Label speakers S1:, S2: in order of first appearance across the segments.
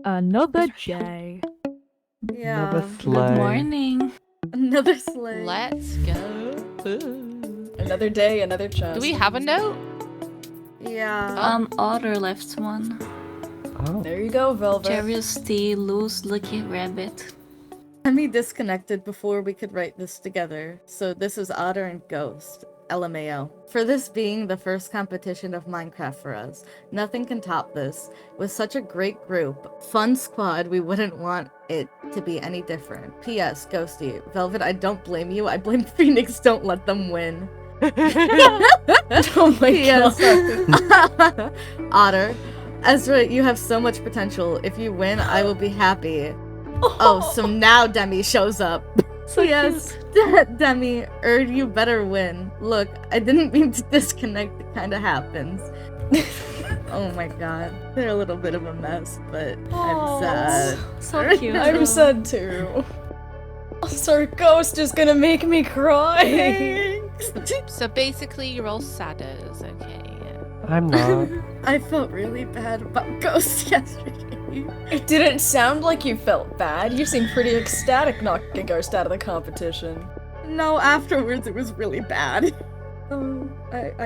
S1: Another day.
S2: Yeah.
S3: Another
S4: Good
S3: sleigh.
S4: morning.
S2: Another sleigh.
S5: Let's go.
S6: Another day, another chest.
S5: Do we have a note?
S2: Yeah.
S4: Otter left one.
S3: Oh.
S6: There you go, Velvet.
S4: Cherries tea, loose lucky rabbit.
S2: Demi disconnected before we could write this together, so this is Otter and Ghost. LMAO. For this being the first competition of Minecraft for us, nothing can top this. With such a great group, fun squad, we wouldn't want it to be any different. P.S. Ghosty, Velvet, I don't blame you. I blame Phoenix. Don't let them win.
S6: Oh my god.
S2: Otter, Ezra, you have so much potential. If you win, I will be happy. Oh, so now Demi shows up.
S4: So
S2: yes, Demi, you better win. Look, I didn't mean to disconnect. It kind of happens. Oh my god, they're a little bit of a mess, but I'm sad.
S4: So cute.
S6: I'm sad too. Sorry, Ghost is gonna make me cry.
S5: So basically, you're all sadders, okay?
S3: I'm not.
S2: I felt really bad about Ghost yesterday.
S6: It didn't sound like you felt bad. You seemed pretty ecstatic knocking Ghost out of the competition.
S2: No, afterwards it was really bad. I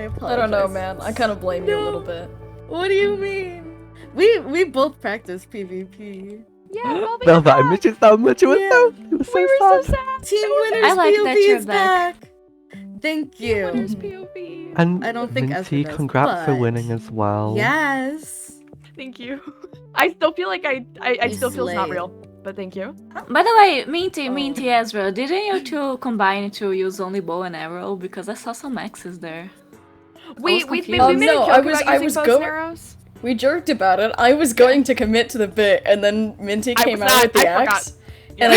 S2: apologize.
S6: I don't know, man. I kind of blame you a little bit.
S2: What do you mean? We both practice PvP.
S5: Yeah,
S3: Velvet, I miss you so much. It was so sad.
S2: Team winners
S4: I like
S2: POV
S4: that you're
S2: is back. Thank you.
S5: Winners POV.
S3: And
S2: I don't think
S3: Minty,
S2: Ezra does,
S3: congrats for
S2: but-
S3: winning as well.
S2: Yes.
S1: Thank you. I still feel like I still feel it's not
S2: Slay.
S1: real, but thank you.
S4: By the way, Minty, Ezra, didn't you two combine to use only bow and arrow? Because I saw some axes there.
S1: We
S4: confused.
S1: made
S6: Oh,
S1: a
S6: no,
S1: joke
S6: I
S1: about
S6: was
S1: using bows and
S6: going-
S1: arrows.
S6: We joked about it. I was going to commit to the bit, and then Minty
S1: I
S6: came
S1: was
S6: out
S1: not.
S6: with the
S1: I
S6: axe.
S1: forgot.
S6: And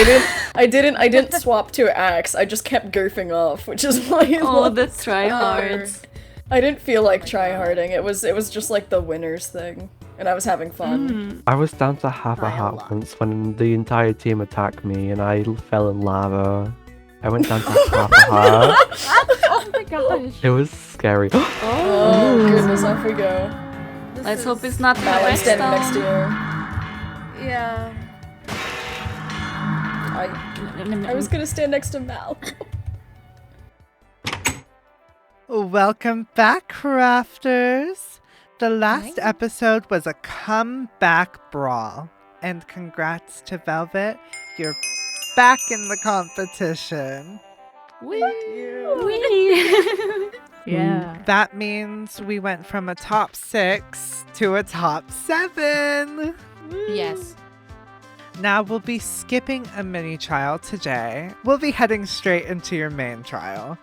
S6: I didn't swap to axe. I just kept goofing off, which is why.
S4: Oh, the tryhards.
S6: I didn't feel like tryharding. It was just like the winners thing, and I was having fun.
S3: I was down to half a
S2: By a
S3: heart
S2: lot.
S3: once when the entire team attacked me and I fell in lava. I went down to half a heart.
S1: Oh my gosh.
S3: It was scary.
S6: Oh goodness, off we go.
S4: Let's hope it's not
S6: Now I'm standing next to
S4: redstone.
S6: you.
S2: Yeah.
S6: I was gonna stand next to Mal.
S7: Welcome back, crafters! The last episode was a comeback brawl. And congrats to Velvet, you're back in the competition.
S1: Yeah.
S7: That means we went from a top 6 to a top 7.
S5: Yes.
S7: Now we'll be skipping a mini trial today. We'll be heading straight into your main trial.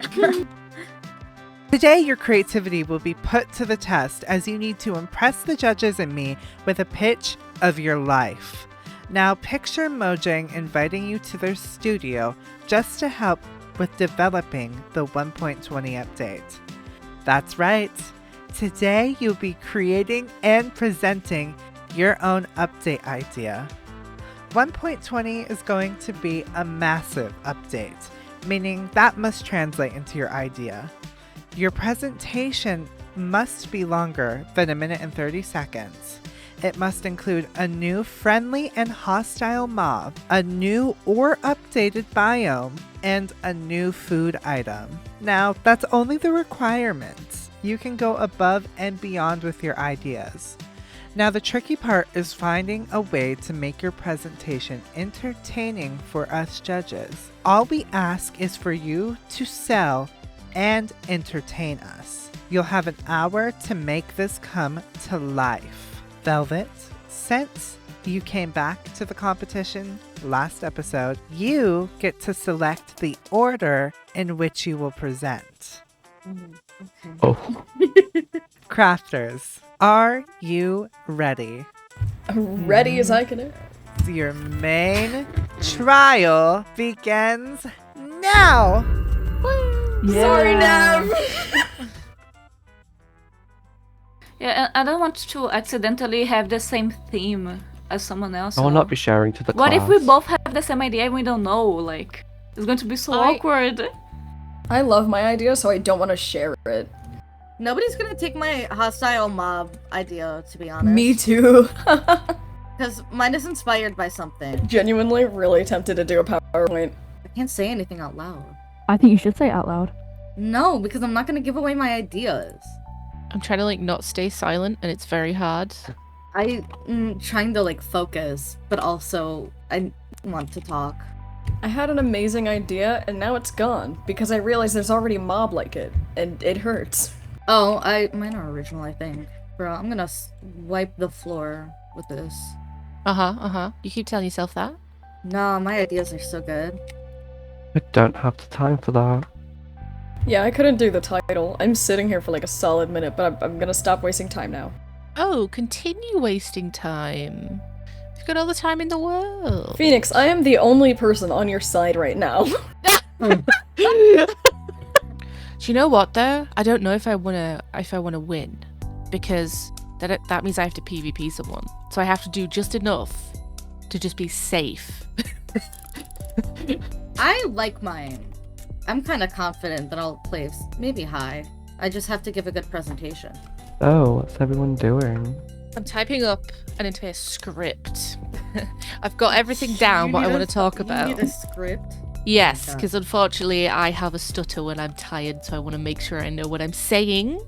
S7: Today, your creativity will be put to the test as you need to impress the judges and me with a pitch of your life. Now, picture Mojang inviting you to their studio just to help with developing the 1.20 update. That's right. Today, you'll be creating and presenting your own update idea. 1.20 is going to be a massive update, meaning that must translate into your idea. Your presentation must be longer than 1 minute and 30 seconds. It must include a new friendly and hostile mob, a new or updated biome, and a new food item. Now, that's only the requirements. You can go above and beyond with your ideas. Now, the tricky part is finding a way to make your presentation entertaining for us judges. All we ask is for you to sell and entertain us. You'll have an hour to make this come to life. Velvet, since you came back to the competition last episode, you get to select the order in which you will present.
S3: Oh.
S7: Crafters, are you ready?
S6: Ready as I can.
S7: Your main trial begins now!
S6: Sorry, Nav.
S4: Yeah, I don't want to accidentally have the same theme as someone else.
S3: I will
S4: so-
S3: not be sharing to the
S4: What
S3: class.
S4: if we both have the same idea and we don't know? Like, it's going to be so awkward.
S6: I love my idea, so I don't want to share it.
S2: Nobody's gonna take my hostile mob idea, to be honest.
S6: Me too.
S2: Because mine is inspired by something.
S6: Genuinely really tempted to do a PowerPoint.
S2: I can't say anything out loud.
S1: I think you should say it out loud.
S2: No, because I'm not gonna give away my ideas.
S5: I'm trying to like not stay silent, and it's very hard.
S2: I'm trying to like focus, but also I want to talk.
S6: I had an amazing idea, and now it's gone, because I realized there's already a mob like it, and it hurts.
S2: Oh, mine are original, I think. Bro, I'm gonna wipe the floor with this.
S5: You keep telling yourself that?
S2: No, my ideas are so good.
S3: I don't have the time for that.
S6: Yeah, I couldn't do the title. I'm sitting here for like a solid minute, but I'm gonna stop wasting time now.
S5: Oh, continue wasting time. You've got all the time in the world.
S6: Phoenix, I am the only person on your side right now.
S5: Do you know what though? I don't know if I wanna win, because that means I have to PvP someone. So I have to do just enough to just be safe.
S2: I like mine. I'm kind of confident that I'll place maybe high. I just have to give a good presentation.
S3: Oh, what's everyone doing?
S5: I'm typing up an entire script. I've got everything down what I want to talk about.
S2: You need a script?
S5: Yes,
S2: Okay.
S5: because unfortunately I have a stutter when I'm tired, so I want to make sure I know what I'm saying.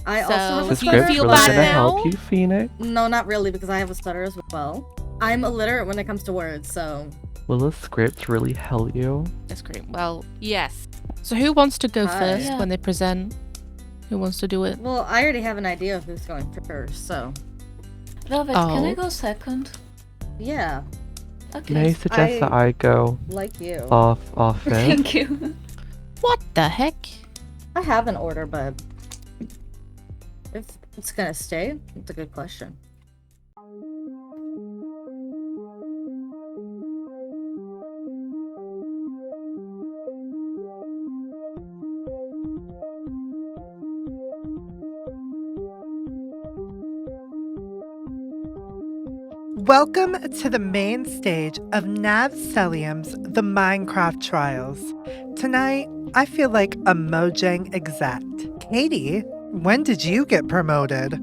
S2: I
S5: So,
S2: also have
S3: The
S2: a
S5: do you
S3: script
S2: stutter.
S5: feel
S3: really
S5: bad
S3: gonna
S5: now?
S3: help you, Phoenix?
S2: No, not really, because I have a stutter as well. I'm illiterate when it comes to words, so...
S3: Will the script really help you?
S5: That's great. Well, yes. So who wants to go
S2: Hi.
S5: first
S4: Yeah.
S5: when they present? Who wants to do it?
S2: Well, I already have an idea of who's going first, so...
S4: Velvet, can I
S5: Oh.
S4: go second?
S2: Yeah,
S4: Okay.
S3: May I suggest that I go
S2: like you.
S3: off it?
S4: Thank you.
S5: What the heck?
S2: I have an order, but... if it's gonna stay, it's a good question.
S7: Welcome to the main stage of Navcelium's The Minecraft Trials. Tonight, I feel like a Mojang exec. Katie, when did you get promoted?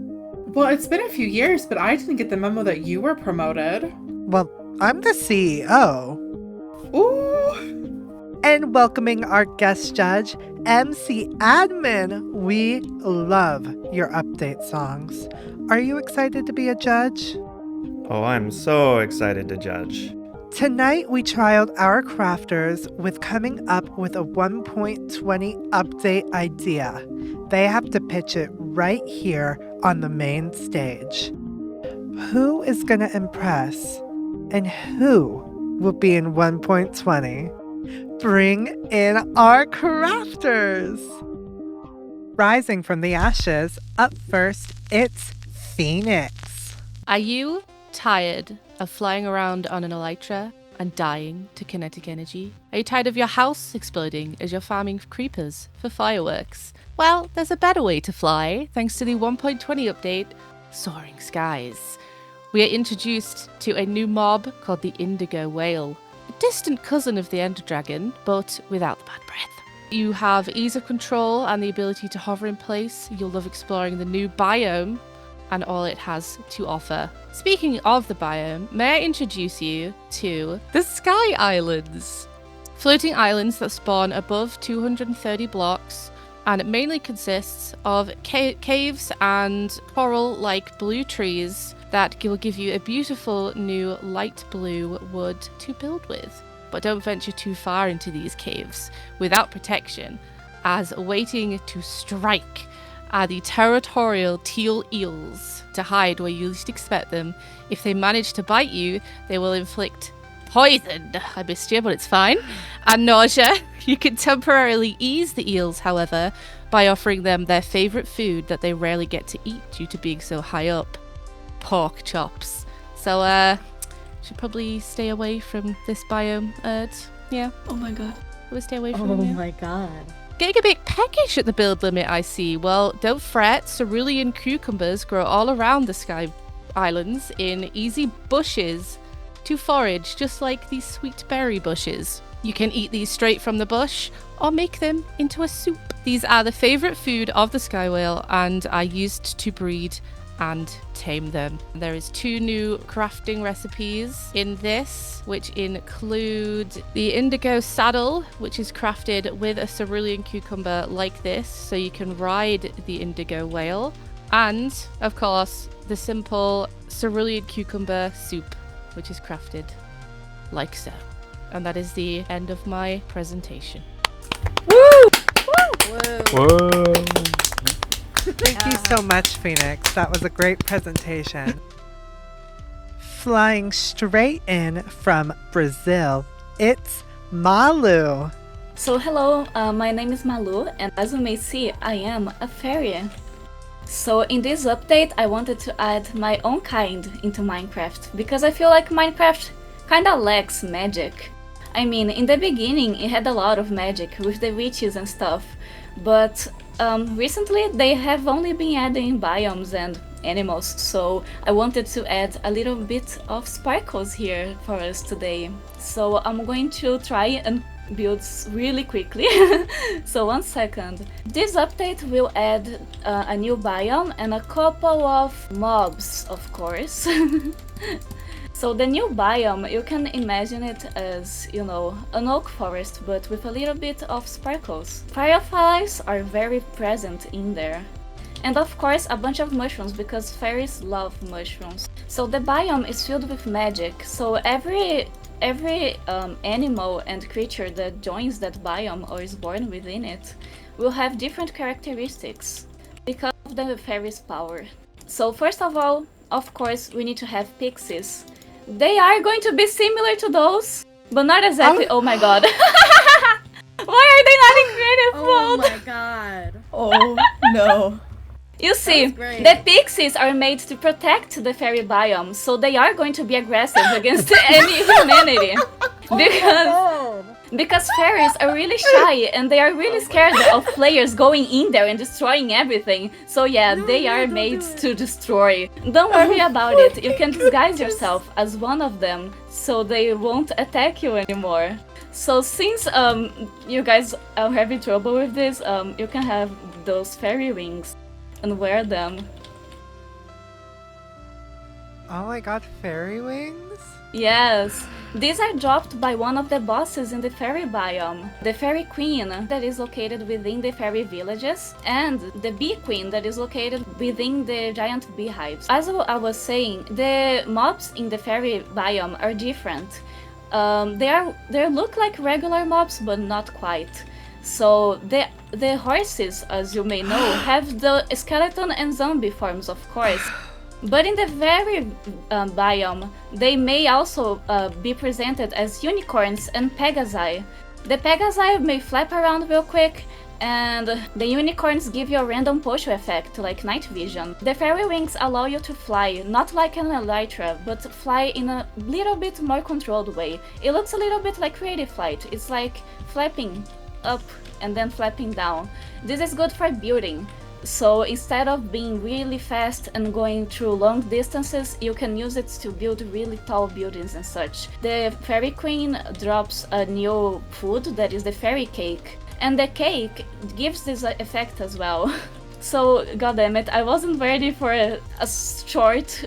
S8: Well, it's been a few years, but I didn't get the memo that you were promoted.
S7: Well, I'm the CEO.
S8: Ooh!
S7: And welcoming our guest judge, MC Admin. We love your update songs. Are you excited to be a judge?
S9: Oh, I'm so excited to judge.
S7: Tonight, we trialed our crafters with coming up with a 1.20 update idea. They have to pitch it right here on the main stage. Who is going to impress? And who will be in 1.20? Bring in our crafters! Rising from the ashes, up first, it's Phoenix.
S5: Are you tired of flying around on an elytra and dying to kinetic energy? Are you tired of your house exploding as you're farming creepers for fireworks? Well, there's a better way to fly thanks to the 1.20 update, Soaring Skies. We are introduced to a new mob called the Indigo Whale, a distant cousin of the Ender Dragon, but without the bad breath. You have ease of control and the ability to hover in place. You'll love exploring the new biome and all it has to offer. Speaking of the biome, may I introduce you to the Sky Islands? Floating islands that spawn above 230 blocks, and it mainly consists of caves and coral-like blue trees that will give you a beautiful new light blue wood to build with. But don't venture too far into these caves without protection, as waiting to strike are the territorial teal eels to hide where you least expect them. If they manage to bite you, they will inflict poison. I missed you, but it's fine. And nausea. You can temporarily ease the eels, however, by offering them their favourite food that they rarely get to eat due to being so high up. Pork chops. So, should probably stay away from this biome, yeah.
S4: Oh my god.
S5: We'll stay away from
S2: Oh
S5: you.
S2: my god.
S5: Getting a bit peckish at the build limit, I see. Well, don't fret. Cerulean cucumbers grow all around the Sky Islands in easy bushes to forage, just like these sweet berry bushes. You can eat these straight from the bush or make them into a soup. These are the favourite food of the sky whale and are used to breed and tame them. There is 2 new crafting recipes in this, which include the indigo saddle, which is crafted with a cerulean cucumber like this, so you can ride the indigo whale, and of course the simple cerulean cucumber soup, which is crafted like so. And that is the end of my presentation.
S2: Whoa.
S3: Whoa.
S7: Thank you so much, Phoenix. That was a great presentation. Flying straight in from Brazil, it's Malu.
S4: So hello, my name is Malu, and as you may see, I am a fairy. So in this update, I wanted to add my own kind into Minecraft, because I feel like Minecraft kinda lacks magic. I mean, in the beginning, it had a lot of magic with the witches and stuff, but recently they have only been adding biomes and animals, so I wanted to add a little bit of sparkles here for us today. So I'm going to try and build really quickly. So 1 second. This update will add a new biome and a couple of mobs, of course. So the new biome, you can imagine it as, you know, an oak forest, but with a little bit of sparkles. Fireflies are very present in there. And of course a bunch of mushrooms, because fairies love mushrooms. So the biome is filled with magic, so every animal and creature that joins that biome or is born within it will have different characteristics because of the fairy's power. So first of all, of course, we need to have pixies. They are going to be similar to those, but not exactly. Oh my god. Why are they not in creative
S2: Oh
S4: mode?
S2: my god.
S6: Oh no.
S4: You see,
S2: great.
S4: the pixies are made to protect the fairy biome, so they are going to be aggressive against any humanity. Because fairies are really shy and they are really scared of players going in there and destroying everything. So yeah, they are made to destroy. Don't worry about it. You can disguise yourself as one of them, so they won't attack you anymore. So since you guys are having trouble with this, you can have those fairy wings and wear them.
S7: Oh my god, fairy wings?
S4: Yes, these are dropped by one of the bosses in the fairy biome, the fairy queen that is located within the fairy villages, and the bee queen that is located within the giant beehives. As I was saying, the mobs in the fairy biome are different. They look like regular mobs, but not quite. So the horses, as you may know, have the skeleton and zombie forms, of course. But in the very biome, they may also be presented as unicorns and pegasi. The pegasi may flap around real quick, and the unicorns give you a random potion effect, like night vision. The fairy wings allow you to fly, not like an elytra, but fly in a little bit more controlled way. It looks a little bit like creative flight. It's like flapping up and then flapping down. This is good for building. So instead of being really fast and going through long distances, you can use it to build really tall buildings and such. The fairy queen drops a new food that is the fairy cake, and the cake gives this effect as well. So goddammit, I wasn't ready for a short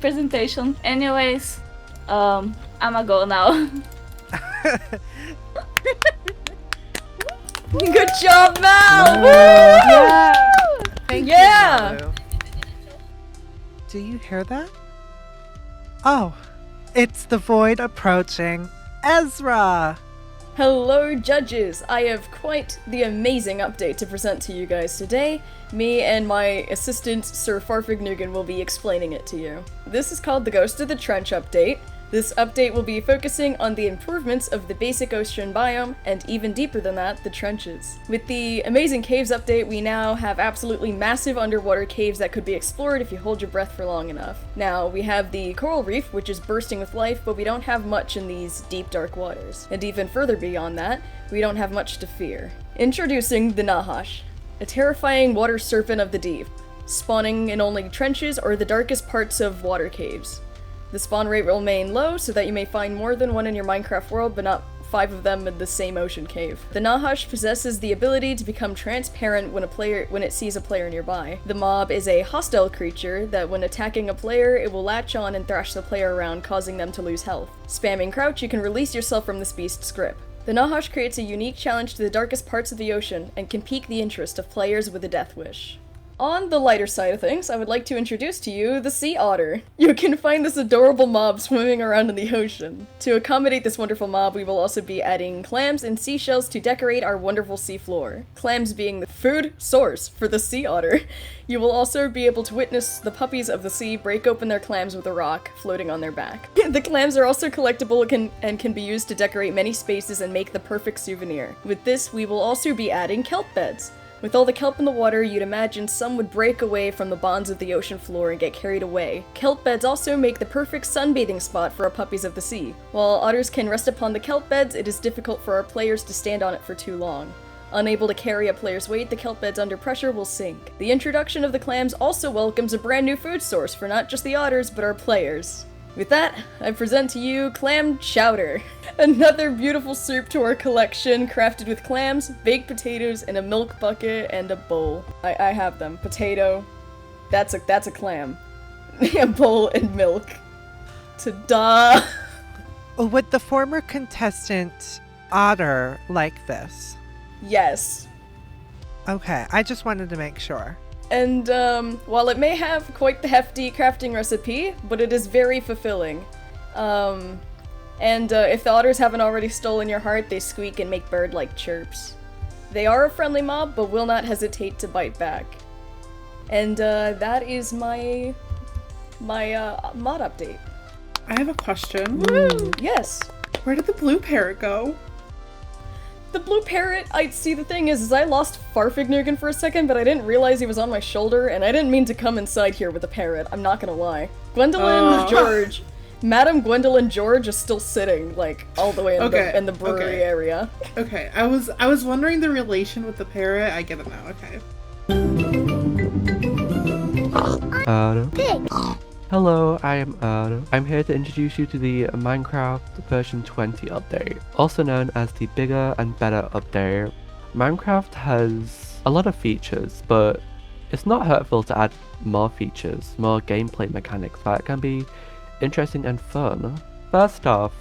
S4: presentation. Anyways, I'ma go now.
S6: Good job, Mal!
S7: Yeah. Thank
S6: Yeah.
S7: you, Malu. Do you hear that? Oh, it's the void approaching Ezra!
S6: Hello, judges! I have quite the amazing update to present to you guys today. Me and my assistant, Sir Farfignugan, will be explaining it to you. This is called the Ghost of the Trench update. This update will be focusing on the improvements of the basic ocean biome, and even deeper than that, the trenches. With the Amazing Caves update, we now have absolutely massive underwater caves that could be explored if you hold your breath for long enough. Now, we have the coral reef, which is bursting with life, but we don't have much in these deep, dark waters. And even further beyond that, we don't have much to fear. Introducing the Nahash, a terrifying water serpent of the deep, spawning in only trenches or the darkest parts of water caves. The spawn rate will remain low so that you may find more than one in your Minecraft world, but not 5 of them in the same ocean cave. The Nahash possesses the ability to become transparent when it sees a player nearby. The mob is a hostile creature that when attacking a player, it will latch on and thrash the player around, causing them to lose health. Spamming crouch, you can release yourself from this beast's grip. The Nahash creates a unique challenge to the darkest parts of the ocean and can pique the interest of players with a death wish. On the lighter side of things, I would like to introduce to you the sea otter. You can find this adorable mob swimming around in the ocean. To accommodate this wonderful mob, we will also be adding clams and seashells to decorate our wonderful seafloor. Clams being the food source for the sea otter. You will also be able to witness the puppies of the sea break open their clams with a rock floating on their back. The clams are also collectible and can be used to decorate many spaces and make the perfect souvenir. With this, we will also be adding kelp beds. With all the kelp in the water, you'd imagine some would break away from the bonds of the ocean floor and get carried away. Kelp beds also make the perfect sunbathing spot for our puppies of the sea. While otters can rest upon the kelp beds, it is difficult for our players to stand on it for too long. Unable to carry a player's weight, the kelp beds under pressure will sink. The introduction of the clams also welcomes a brand new food source for not just the otters, but our players. With that, I present to you Clam Chowder, another beautiful soup to our collection, crafted with clams, baked potatoes, and a milk bucket and a bowl. I have them. Potato. That's a clam. A bowl and milk. Ta-da!
S7: Would the former contestant Otter like this?
S6: Yes.
S7: Okay, I just wanted to make sure.
S6: And, while it may have quite the hefty crafting recipe, but it is very fulfilling. If the otters haven't already stolen your heart, they squeak and make bird-like chirps. They are a friendly mob, but will not hesitate to bite back. And, that is my mod update.
S8: I have a question.
S6: Woo! Yes!
S8: Where did the blue parrot go?
S6: The blue parrot, the thing is I lost Farfignugan for a second, but I didn't realize he was on my shoulder, and I didn't mean to come inside here with a parrot, I'm not gonna lie. Gwendolyn George, Madam Gwendolyn George is still sitting, like, all the way in the brewery area.
S8: Okay, I was wondering the relation with the parrot, I get it now, okay.
S3: Hello, I am Arno. I'm here to introduce you to the Minecraft version 20 update, also known as the bigger and better update. Minecraft has a lot of features, but it's not hurtful to add more features, more gameplay mechanics that can be interesting and fun. First off,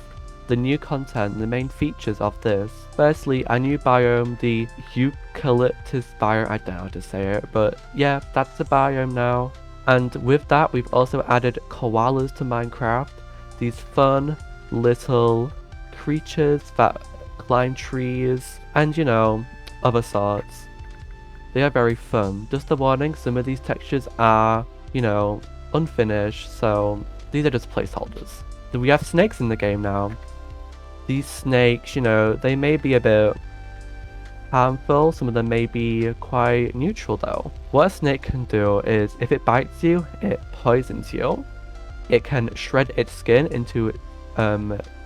S3: the new content, the main features of this. Firstly, a new biome, the eucalyptus biome, I don't know how to say it, but yeah, that's the biome now. And with that, we've also added koalas to Minecraft. These fun little creatures that climb trees and, you know, other sorts. They are very fun. Just a warning, some of these textures are, you know, unfinished, so these are just placeholders. We have snakes in the game now. These snakes, you know, they may be a bit harmful, some of them may be quite neutral though. What a snake can do is, if it bites you, it poisons you. It can shred its skin into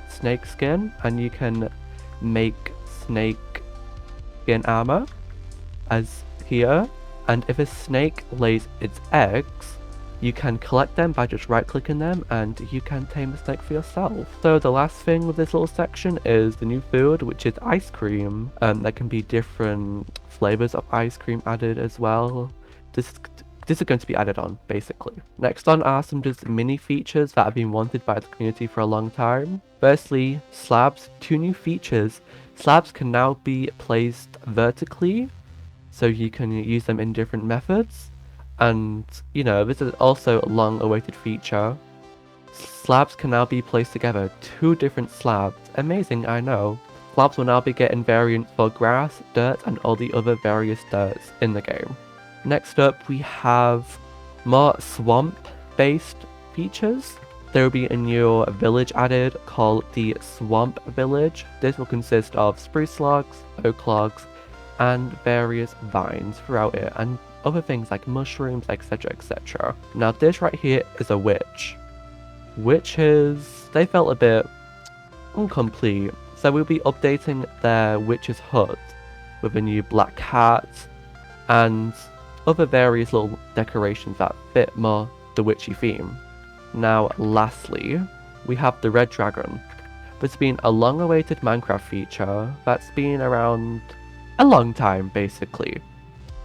S3: snake skin, and you can make snake skin armor, as here. And if a snake lays its eggs, you can collect them by just right clicking them, and you can tame a snake for yourself. So the last thing with this little section is the new food, which is ice cream. There can be different flavors of ice cream added as well. This is going to be added on, basically. Next on are some just mini features that have been wanted by the community for a long time. Firstly, slabs. 2 new features. Slabs can now be placed vertically, so you can use them in different methods. And, you know, this is also a long-awaited feature. Slabs can now be placed together. 2 different slabs. Amazing, I know. Slabs will now be getting variants for grass, dirt, and all the other various dirts in the game. Next up, we have more swamp-based features. There will be a new village added called the Swamp Village. This will consist of spruce logs, oak logs, and various vines throughout it, and other things like mushrooms, etc, etc. Now this right here is a witch. Witches, they felt a bit incomplete, so we'll be updating their witch's hut with a new black hat and other various little decorations that fit more the witchy theme. Now lastly, we have the red dragon. but it's been a long-awaited Minecraft feature that's been around a long time, basically.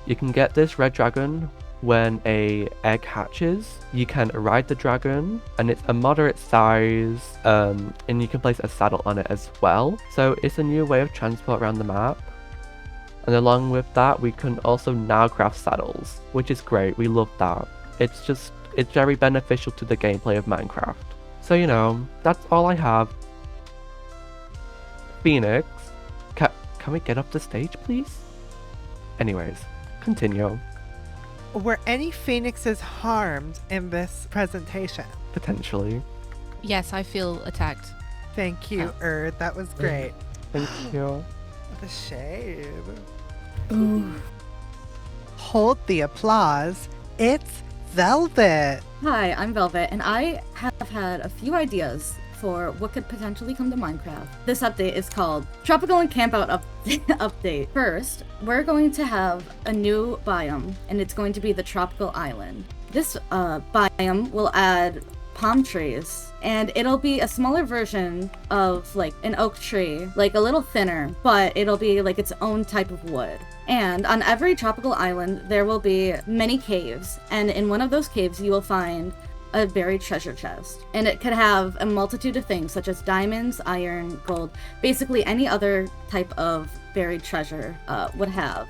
S3: You can get this red dragon when a egg hatches. You can ride the dragon, and it's a moderate size, and you can place a saddle on it as well. So it's a new way of transport around the map. And along with that, we can also now craft saddles, which is great. We love that. It's very beneficial to the gameplay of Minecraft. So, you know, that's all I have. Phoenix, can we get up the stage, please? Anyways, continue.
S7: Were any phoenixes harmed in this presentation?
S3: Potentially.
S5: Yes, I feel attacked.
S7: Thank you, Erd. That was great.
S3: Thank you.
S7: The shade.
S6: Ooh.
S7: Hold the applause. It's Velvet.
S2: Hi, I'm Velvet, and I have had a few ideas for what could potentially come to Minecraft. This update is called Tropical and Campout Update. First, we're going to have a new biome, and it's going to be the Tropical Island. This biome will add palm trees, and it'll be a smaller version of like an oak tree, like a little thinner, but it'll be like its own type of wood. And on every tropical island there will be many caves, and in one of those caves you will find a buried treasure chest, and it could have a multitude of things such as diamonds, iron, gold, basically any other type of buried treasure would have.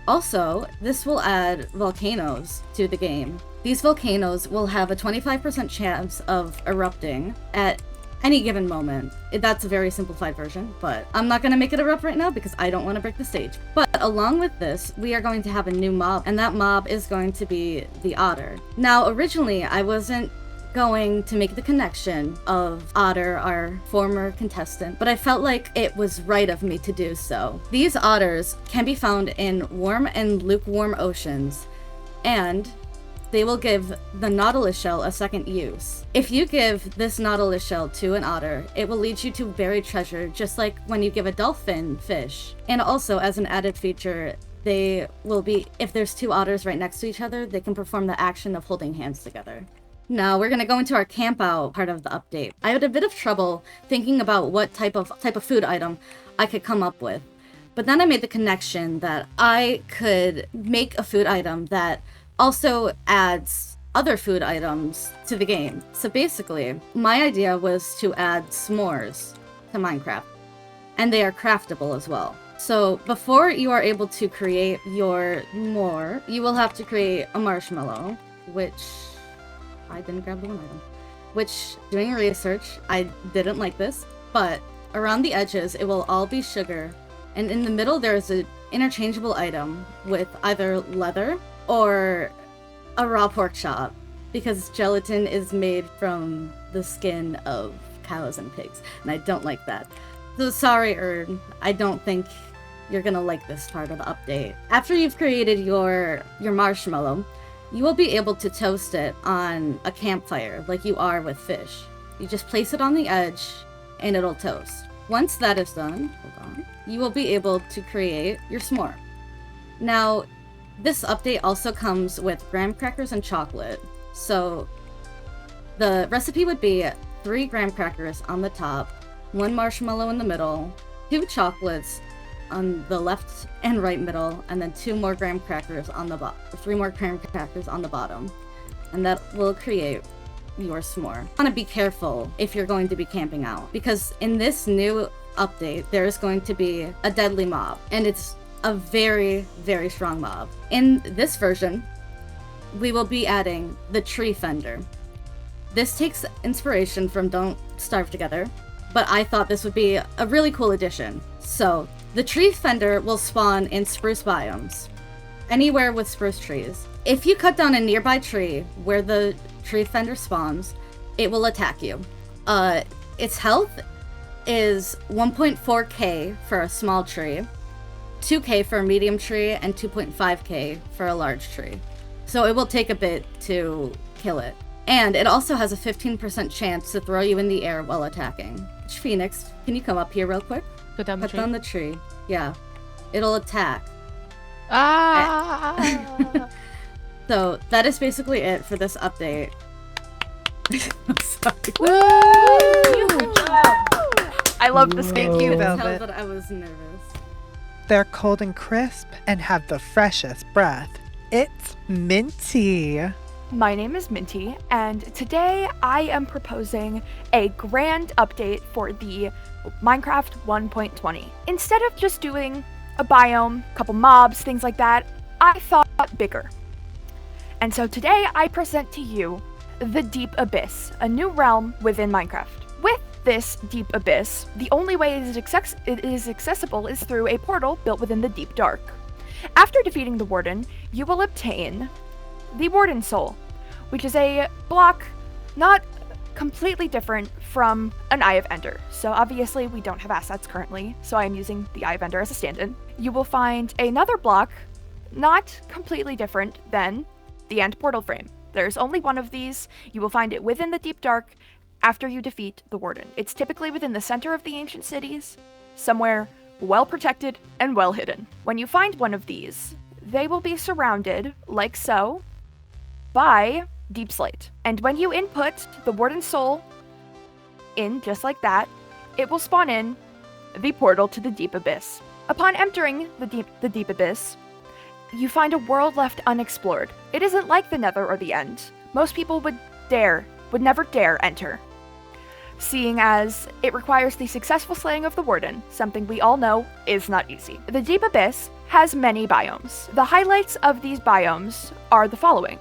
S2: Also, this will add volcanoes to the game. These volcanoes will have a 25% chance of erupting at any given moment. That's a very simplified version, but I'm not going to make it erupt right now because I don't want to break the stage. But along with this, we are going to have a new mob, and that mob is going to be the otter. Now, originally, I wasn't going to make the connection of Otter, our former contestant, but I felt like it was right of me to do so. These otters can be found in warm and lukewarm oceans, and they will give the nautilus shell a second use. If you give this nautilus shell to an otter, it will lead you to buried treasure, just like when you give a dolphin fish. And also, as an added feature, they will be, if there's two otters right next to each other, they can perform the action of holding hands together. Now we're gonna go into our camp out part of the update. I had a bit of trouble thinking about what type of food item I could come up with. But then I made the connection that I could make a food item that also adds other food items to the game. So basically, my idea was to add s'mores to Minecraft, and they are craftable as well. So before you are able to create your s'more, you will have to create a marshmallow, which I didn't grab the one item. Which, doing research, I didn't like this, but around the edges it will all be sugar, and in the middle there's an interchangeable item with either leather or a raw pork chop, because gelatin is made from the skin of cows and pigs, and I don't like that. So sorry, Erd, I don't think you're gonna like this part of the update. After you've created your marshmallow, you will be able to toast it on a campfire like you are with fish. You just place it on the edge and it'll toast. Once that is done, you will be able to create your s'more. Now, this update also comes with graham crackers and chocolate. So the recipe would be 3 graham crackers on the top, 1 marshmallow in the middle, 2 chocolates on the left and right middle, and then 2 more graham crackers on the bottom, 3 more graham crackers on the bottom, and that will create your s'more. You want to be careful if you're going to be camping out, because in this new update there is going to be a deadly mob, and it's a very, very strong mob. In this version, we will be adding the tree fender. This takes inspiration from Don't Starve Together, but I thought this would be a really cool addition. So, the tree fender will spawn in spruce biomes, anywhere with spruce trees. If you cut down a nearby tree where the tree fender spawns, it will attack you. Its health is 1.4k for a small tree, 2k for a medium tree, and 2.5k for a large tree. So it will take a bit to kill it. And it also has a 15% chance to throw you in the air while attacking. Phoenix, can you come up here real quick?
S5: Go down the
S2: Cut
S5: tree.
S2: down the tree. Yeah. It'll attack.
S5: Ah!
S2: So that is basically it for this update. I'm sorry.
S1: Good job. I love the snake.
S7: Thank you,
S2: Tell
S7: Velvet.
S2: that I was nervous.
S7: They're cold and crisp and have the freshest breath. It's minty.
S10: My name is Minty, and today I am proposing a grand update for the Minecraft 1.20. Instead of just doing a biome, couple mobs, things like that, I thought bigger. And so today I present to you the Deep Abyss, a new realm within Minecraft. With this Deep Abyss, the only way it is accessible is through a portal built within the Deep Dark. After defeating the Warden, you will obtain the Warden Soul, which is a block not completely different from an Eye of Ender. So obviously we don't have assets currently, so I am using the Eye of Ender as a stand-in. You will find another block not completely different than the End Portal Frame. There's only one of these. You will find it within the Deep Dark after you defeat the Warden. It's typically within the center of the ancient cities, somewhere well protected and well hidden. When you find one of these, they will be surrounded, like so, by Deep Slate. And when you input the Warden Soul in just like that, it will spawn in the portal to the Deep Abyss. Upon entering the Deep Abyss, you find a world left unexplored. It isn't like the Nether or the End. Most people would never dare enter, seeing as it requires the successful slaying of the Warden, something we all know is not easy. The Deep Abyss has many biomes. The highlights of these biomes are the following: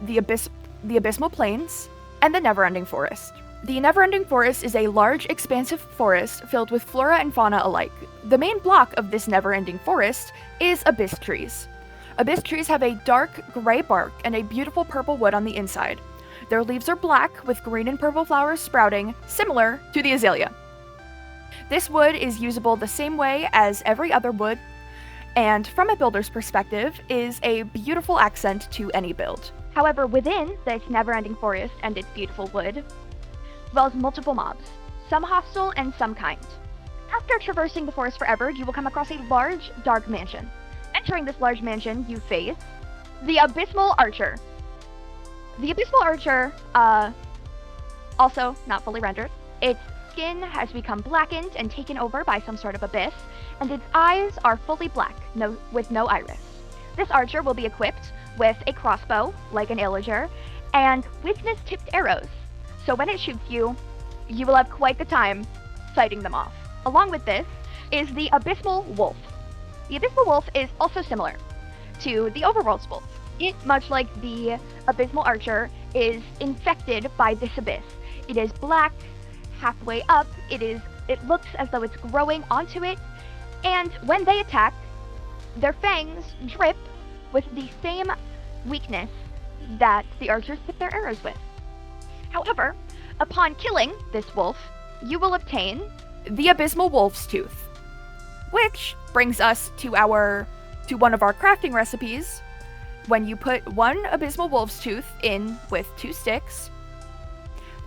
S10: the Abysmal Plains, and the Neverending Forest. The Neverending Forest is a large, expansive forest filled with flora and fauna alike. The main block of this Neverending Forest is Abyss Trees. Abyss trees have a dark gray bark and a beautiful purple wood on the inside. Their leaves are black with green and purple flowers sprouting, similar to the azalea. This wood is usable the same way as every other wood, and from a builder's perspective, is a beautiful accent to any build. However, within this never-ending forest and its beautiful wood dwells multiple mobs, some hostile and some kind. After traversing the forest forever, you will come across a large, dark mansion. Entering this large mansion, you face the Abysmal Archer. The Abysmal Archer, also not fully rendered. Its skin has become blackened and taken over by some sort of abyss, and its eyes are fully black, with no iris. This archer will be equipped with a crossbow, like an illager, and weakness-tipped arrows. So when it shoots you, you will have quite the time fighting them off. Along with this is the Abysmal Wolf. The Abysmal Wolf is also similar to the Overworld's Wolf. It, much like the Abysmal Archer, is infected by this abyss. It is black, halfway up, it looks as though it's growing onto it, and when they attack, their fangs drip with the same weakness that the archers tip their arrows with. However, upon killing this wolf, you will obtain the Abysmal Wolf's Tooth, which brings us to one of our crafting recipes. When you put one Abysmal Wolf's Tooth in with 2 sticks,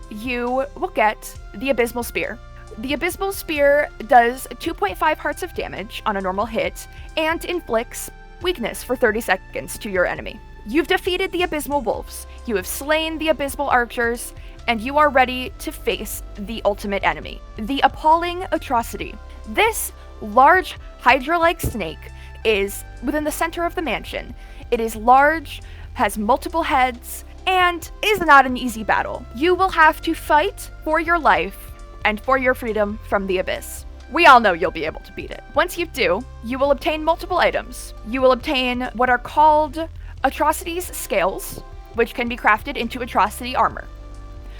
S10: you will get the Abysmal Spear. The Abysmal Spear does 2.5 hearts of damage on a normal hit and inflicts weakness for 30 seconds to your enemy. You've defeated the Abysmal Wolves, you have slain the Abysmal Archers, and you are ready to face the ultimate enemy, the Appalling Atrocity. This large Hydra-like snake is within the center of the mansion. It is large, has multiple heads, and is not an easy battle. You will have to fight for your life and for your freedom from the abyss. We all know you'll be able to beat it. Once you do, you will obtain multiple items. You will obtain what are called Atrocity's Scales, which can be crafted into Atrocity Armor,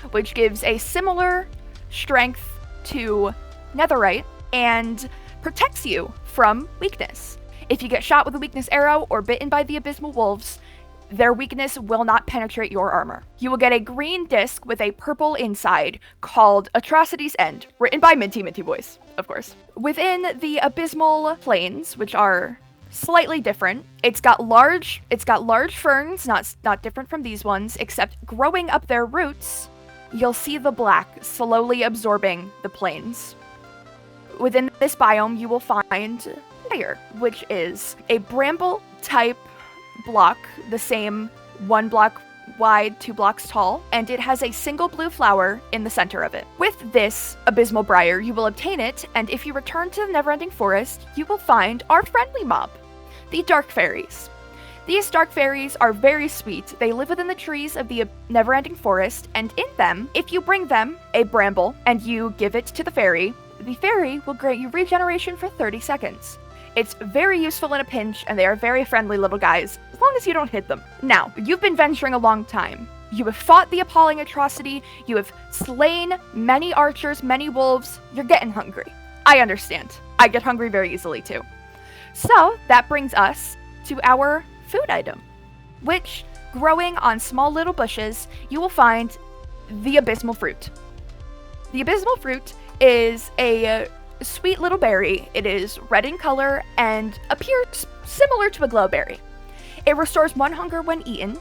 S10: which gives a similar strength to Netherite and protects you from weakness. If you get shot with a weakness arrow or bitten by the Abysmal Wolves, their weakness will not penetrate your armor. You will get a green disc with a purple inside called Atrocity's End, written by Minty Boys, of course. Within the Abysmal Plains, which are slightly different, it's got large ferns, not different from these ones, except growing up their roots, you'll see the black slowly absorbing the plains. Within this biome, you will find fire, which is a bramble type block, the same 1 block wide, 2 blocks tall, and it has a single blue flower in the center of it. With this abysmal briar, you will obtain it, and if you return to the Neverending Forest, you will find our friendly mob, the Dark Fairies. These dark fairies are very sweet. They live within the trees of the Neverending Forest, and in them, if you bring them a bramble and you give it to the fairy will grant you regeneration for 30 seconds. It's very useful in a pinch, and they are very friendly little guys, as long as you don't hit them. Now, you've been venturing a long time. You have fought the appalling atrocity, you have slain many archers, many wolves, you're getting hungry. I understand. I get hungry very easily too. So, that brings us to our food item, which, growing on small little bushes, you will find the abysmal fruit. The abysmal fruit is a sweet little berry. It is red in color and appears similar to a glowberry. It restores 1 hunger when eaten.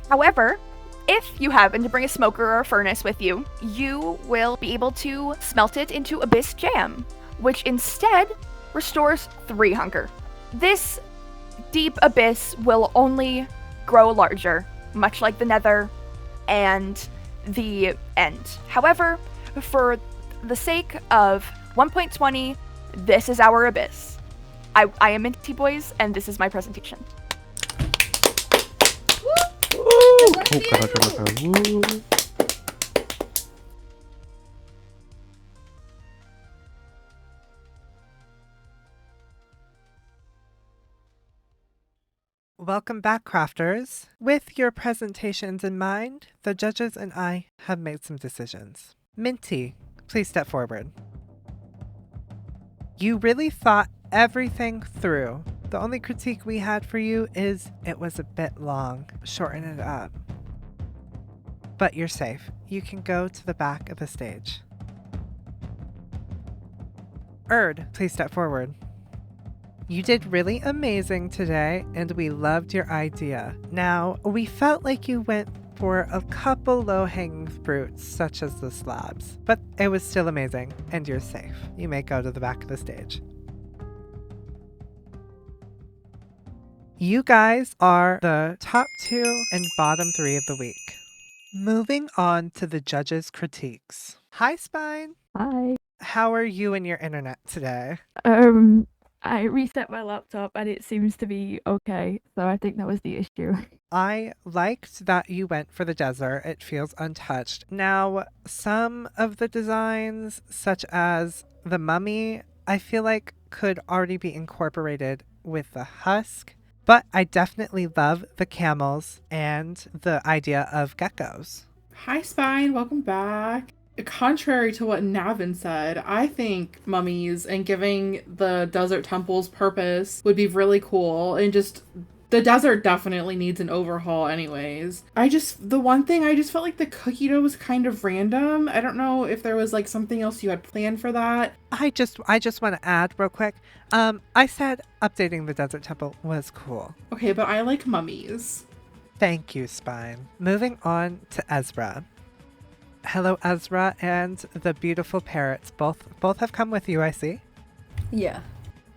S10: However, if you happen to bring a smoker or a furnace with you, you will be able to smelt it into abyss jam, which instead restores 3 hunger. This deep abyss will only grow larger, much like the Nether and the End. However, for the sake of 1.20, this is our abyss. I am Minty Boys, and this is my presentation.
S7: Welcome back, crafters. With your presentations in mind, the judges and I have made some decisions. Minty, please step forward. You really thought everything through. The only critique we had for you is it was a bit long. Shorten it up. But you're safe. You can go to the back of the stage. Erd, please step forward. You did really amazing today, and we loved your idea. Now, we felt like you went for a couple low-hanging fruits, such as the slabs, but it was still amazing, and you're safe. You may go to the back of the stage. You guys are the top 2 and bottom 3 of the week. Moving on to the judges' critiques. Hi, Spine.
S11: Hi.
S7: How are you and your internet today?
S11: I reset my laptop and it seems to be okay, so I think that was the issue.
S7: I liked that you went for the desert. It feels untouched. Now, some of the designs, such as the mummy, I feel like could already be incorporated with the husk, but I definitely love the camels and the idea of geckos.
S8: Hi, Spine. Welcome back. Contrary to what Navin said, I think mummies and giving the desert temples purpose would be really cool, and just the desert definitely needs an overhaul anyways. The one thing, I just felt like the cookie dough was kind of random. I don't know if there was like something else you had planned for that.
S7: I just want to add real quick. I said updating the desert temple was cool.
S8: Okay, but I like mummies.
S7: Thank you, Spine. Moving on to Ezra. Hello, Ezra, and the beautiful parrots. Both have come with you, I see.
S6: Yeah.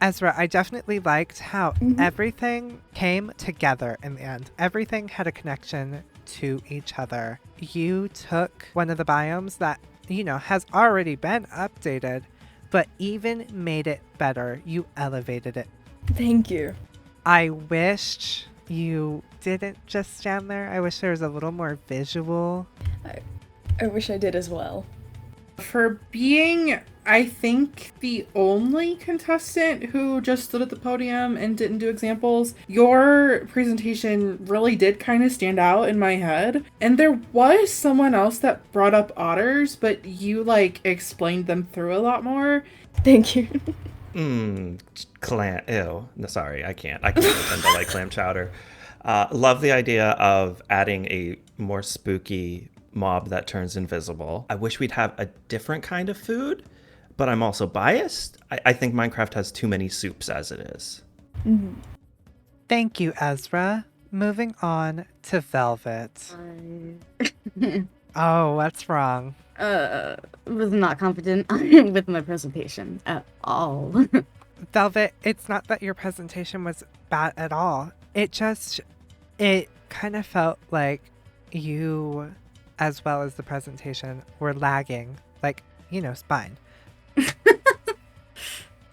S7: Ezra, I definitely liked how everything came together in the end. Everything had a connection to each other. You took one of the biomes that, has already been updated, but even made it better. You elevated it.
S6: Thank you.
S7: I wished you didn't just stand there. I wish there was a little more visual.
S6: I wish I did as well.
S8: For being, I think, the only contestant who just stood at the podium and didn't do examples, your presentation really did kind of stand out in my head. And there was someone else that brought up otters, but you, explained them through a lot more.
S6: Thank you.
S9: Clam. Ew. No, sorry, I can't pretend to like clam chowder. Love the idea of adding a more spooky mob that turns invisible. I wish we'd have a different kind of food, but I'm also biased. I think Minecraft has too many soups as it is.
S6: Mm-hmm.
S7: Thank you, Ezra. Moving on to Velvet. Oh, what's wrong?
S2: Was not confident with my presentation at all.
S7: Velvet, it's not that your presentation was bad at all. It kind of felt like you, as well as the presentation, were lagging. Like, spine.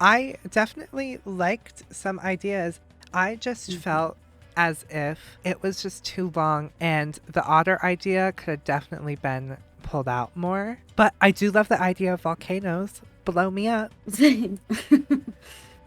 S7: I definitely liked some ideas. I just felt as if it was just too long, and the otter idea could have definitely been pulled out more. But I do love the idea of volcanoes. Blow me up.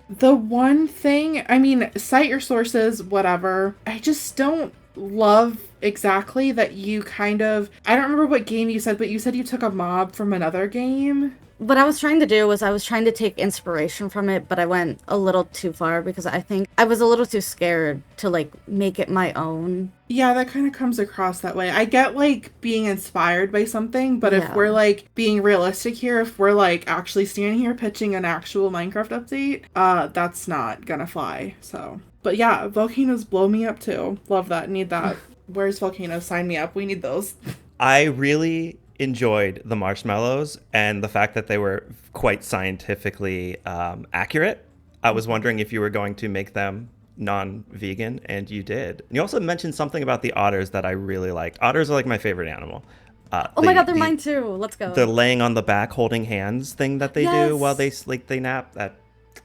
S8: The one thing, I mean, cite your sources, whatever. I just don't love exactly that you kind of, I don't remember what game you said, but you said you took a mob from another game.
S2: What I was trying to do was I was trying to take inspiration from it, but I went a little too far because I think I was a little too scared to, like, make it my own.
S8: Yeah, that kind of comes across that way. I get, like, being inspired by something, but if
S2: Yeah.
S8: we're, like, being realistic here, if we're, like, actually standing here pitching an actual Minecraft update, that's not gonna fly, so. But yeah, volcanoes blow me up too. Love that, need that. Where's volcanoes? Sign me up, we need those.
S9: I really enjoyed the marshmallows and the fact that they were quite scientifically accurate. I was wondering if you were going to make them non-vegan, and you did. You also mentioned something about the otters that I really liked. Otters are like my favorite animal.
S2: Oh my god, they're mine too. Let's go.
S9: The laying on the back holding hands thing that they do while they nap,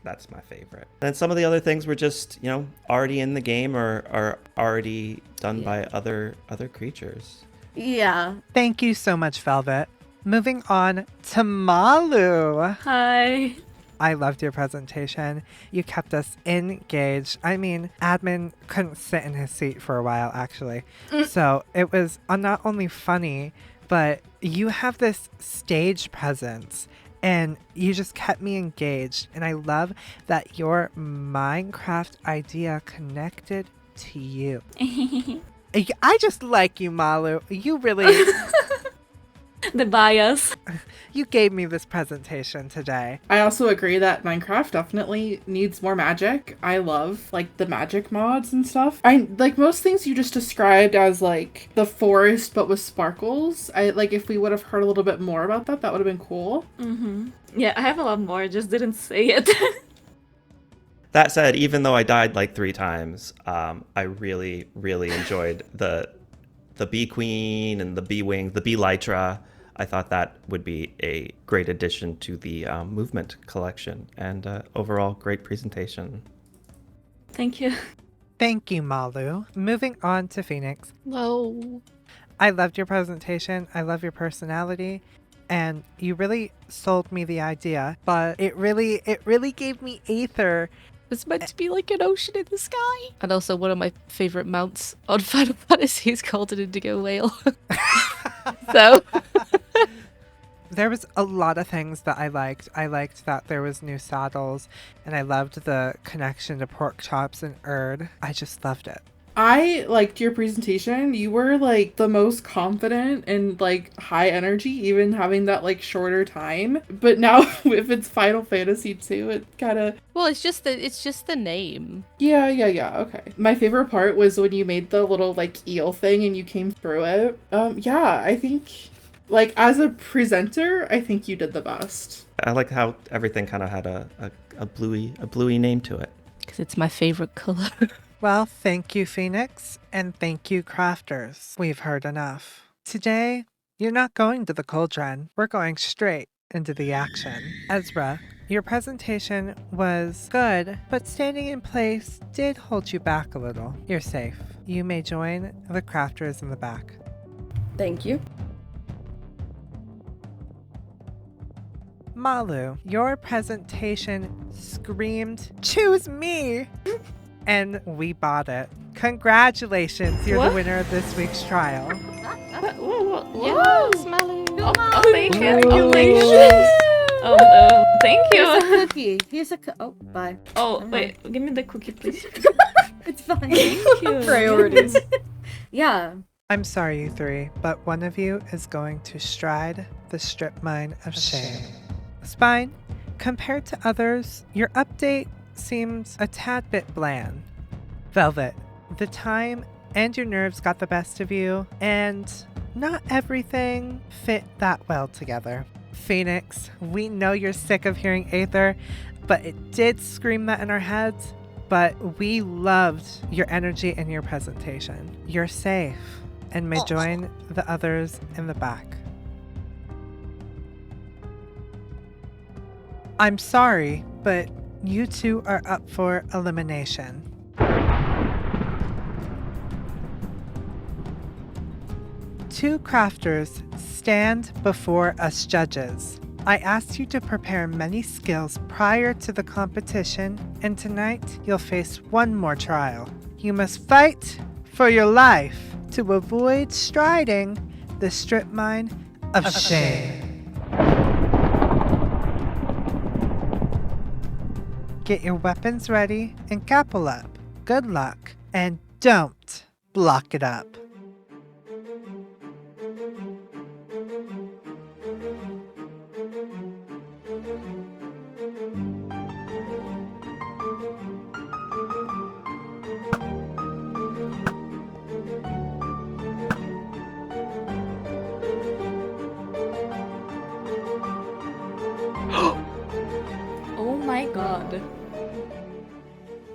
S9: that's my favorite. And some of the other things were just, already in the game or are already done by other creatures.
S2: Yeah.
S7: Thank you so much, Velvet. Moving on to Malu.
S4: Hi.
S7: I loved your presentation. You kept us engaged. I mean, admin couldn't sit in his seat for a while, actually. So it was not only funny, but you have this stage presence and you just kept me engaged. And I love that your Minecraft idea connected to you. I just like you, Malu. You really...
S4: The bias.
S7: You gave me this presentation today.
S8: I also agree that Minecraft definitely needs more magic. I love, like, the magic mods and stuff. I like most things you just described as, like, the forest but with sparkles. If we would have heard a little bit more about that, that would have been cool.
S4: Mm-hmm. Yeah, I have a lot more, just didn't say it.
S9: That said, even though I died like 3 times, I really, really enjoyed the Bee Queen and the Bee Wing, the Bee Lytra. I thought that would be a great addition to the movement collection, and overall great presentation.
S4: Thank you.
S7: Thank you, Malu. Moving on to Phoenix.
S5: Hello.
S7: I loved your presentation. I love your personality. And you really sold me the idea, but it really gave me Aether.
S5: It's meant to be like an ocean in the sky. And also one of my favorite mounts on Final Fantasy is called an indigo whale. So...
S7: There was a lot of things that I liked. I liked that there was new saddles, and I loved the connection to pork chops and Erd. I just loved it.
S8: I liked your presentation. You were, like, the most confident and, like, high energy, even having that, like, shorter time. But now, if it's Final Fantasy 2, it kind of...
S5: Well, it's just the name.
S8: Yeah, okay. My favorite part was when you made the little, like, eel thing and you came through it. Yeah, I think, like, as a presenter, I think you did the best.
S9: I like how everything kind of had a bluey name to it.
S5: Because it's my favorite color.
S7: Well, thank you, Phoenix, and thank you, crafters. We've heard enough. Today, you're not going to the cauldron. We're going straight into the action. Ezra, your presentation was good, but standing in place did hold you back a little. You're safe. You may join the crafters in the back.
S6: Thank you.
S7: Malu, your presentation screamed, "Choose me!" And we bought it. Congratulations, you're the winner of this week's trial.
S4: Yes, Malu. Oh, thank you.
S6: Congratulations.
S4: Thank
S2: Here's a
S4: you.
S2: cookie. Here's a oh, bye.
S4: Oh, wait. Give me the cookie, please.
S2: It's fine.
S4: Thank you.
S6: Priorities.
S2: Yeah.
S7: I'm sorry, you 3, but one of you is going to stride the strip mine of shame. Spine, compared to others, your update seems a tad bit bland. Velvet, the time and your nerves got the best of you, and not everything fit that well together. Phoenix, we know you're sick of hearing Aether, but it did scream that in our heads, but we loved your energy and your presentation. You're safe. and may join the others in the back. I'm sorry, but you two are up for elimination. Two crafters stand before us judges. I asked you to prepare many skills prior to the competition, and tonight you'll face one more trial. You must fight for your life to avoid striding the strip mine of shame. Get your weapons ready and couple up. Good luck, and don't block it up.
S4: Oh my god.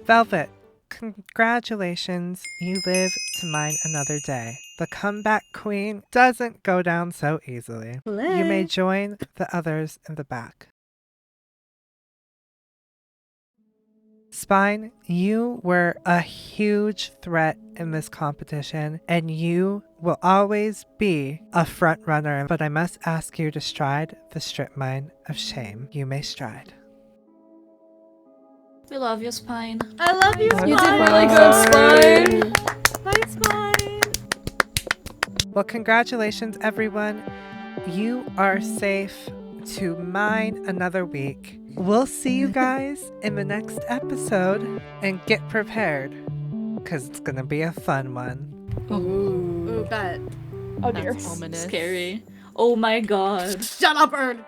S7: Velvet, congratulations, you live to mine another day. The comeback queen doesn't go down so easily. You may join the others in the back. Spine, you were a huge threat in this competition, and you will always be a front runner, but I must ask you to stride the strip mine of shame. You may stride.
S4: We love you, Spine.
S2: I love you,
S6: You did really good, Spine.
S2: Bye, Spine.
S7: Well, congratulations, everyone. You are safe to mine another week. We'll see you guys in the next episode, and get prepared, because it's going to be a fun one.
S2: Ooh, bet.
S6: Oh dear.
S5: That's ominous.
S4: Scary. Oh my god.
S2: Shut up, Ern.